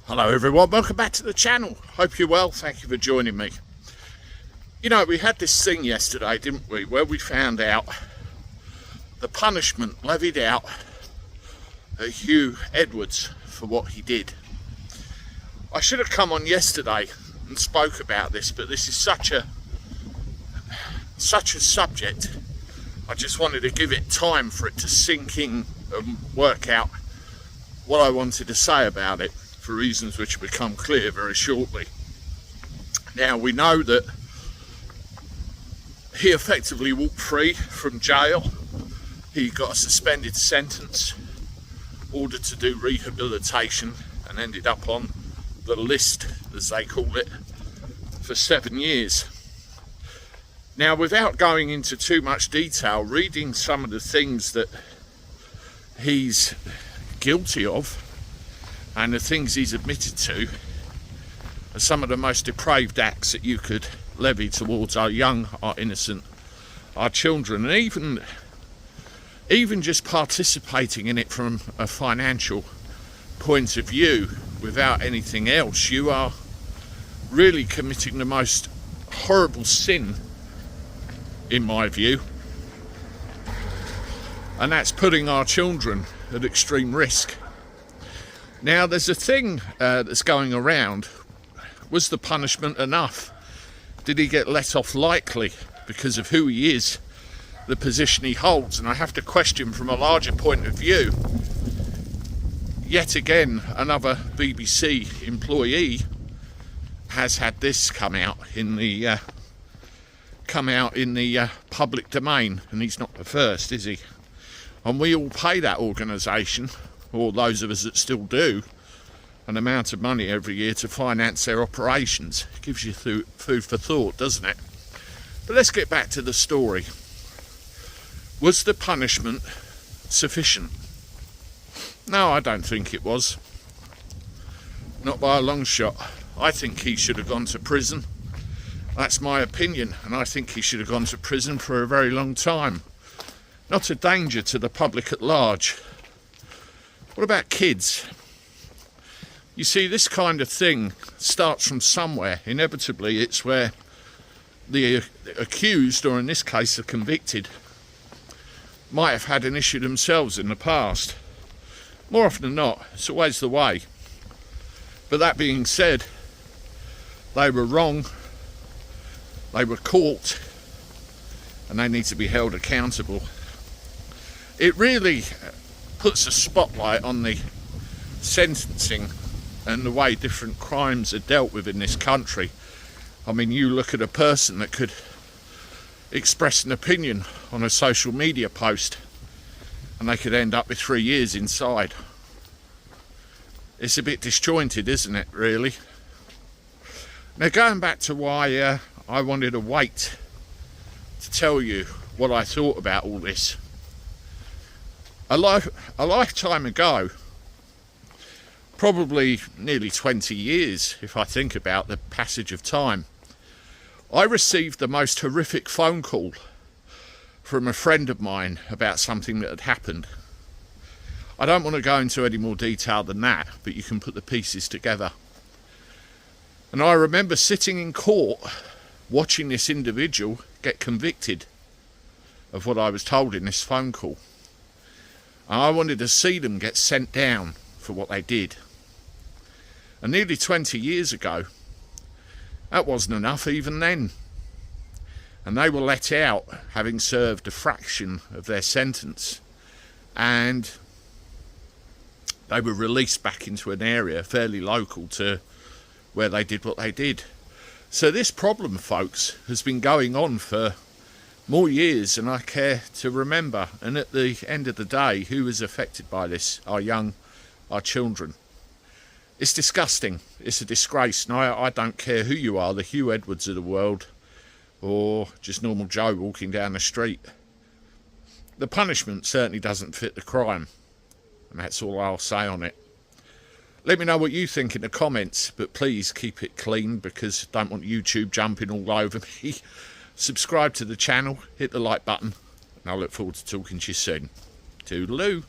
Hello everyone, welcome back to the channel. Hope you're well, thank you for joining me. You know, we had this thing yesterday, didn't we, where we found out the punishment levied out at Huw Edwards for what he did. I should have come on yesterday and spoke about this, but this is such a subject. I just wanted to give it time for it to sink in and work out what I wanted to say about it, for reasons which will become clear very shortly. Now, we know that he effectively walked free from jail. He got a suspended sentence, ordered to do rehabilitation, and ended up on the list, as they call it, for 7 years. Now, without going into too much detail, reading some of the things that he's guilty of and the things he's admitted to are some of the most depraved acts that you could levy towards our young, our innocent, our children, and even just participating in it from a financial point of view without anything else. You are really committing the most horrible sin, in my view, and that's putting our children at extreme risk. Now, there's a thing that's going around. Was the punishment enough? Did he get let off lightly because of who he is, the position he holds? And I have to question from a larger point of view. Yet again, another BBC employee has had this come out in the public domain, and he's not the first, is he? And we all pay that organisation, or those of us that still do, an amount of money every year to finance their operations. It gives you food for thought, doesn't it? But let's get back to the story. Was the punishment sufficient? No, I don't think it was. Not by a long shot. I think he should have gone to prison. That's my opinion, and I think he should have gone to prison for a very long time. Not a danger to the public at large. What about kids? You see, this kind of thing starts from somewhere. Inevitably, it's where the accused, or in this case the convicted, might have had an issue themselves in the past. More often than not, it's always the way. But that being said, they were wrong, they were caught, and they need to be held accountable. It really puts a spotlight on the sentencing and the way different crimes are dealt with in this country. I mean, you look at a person that could express an opinion on a social media post and they could end up with 3 years inside. It's a bit disjointed, isn't it, really? Now, going back to why I wanted to wait to tell you what I thought about all this. A lifetime ago, probably nearly 20 years if I think about the passage of time, I received the most horrific phone call from a friend of mine about something that had happened. I don't want to go into any more detail than that, but you can put the pieces together. And I remember sitting in court watching this individual get convicted of what I was told in this phone call. I wanted to see them get sent down for what they did. And nearly 20 years ago, that wasn't enough even then. And they were let out having served a fraction of their sentence. And they were released back into an area fairly local to where they did what they did. So this problem, folks, has been going on for more years than I care to remember. And at the end of the day, who is affected by this? Our young, our children. It's disgusting. It's a disgrace. And I don't care who you are, the Huw Edwards of the world, or just normal Joe walking down the street. The punishment certainly doesn't fit the crime. And that's all I'll say on it. Let me know what you think in the comments, but please keep it clean, because I don't want YouTube jumping all over me. Subscribe to the channel, hit the like button, and I look forward to talking to you soon. Toodaloo.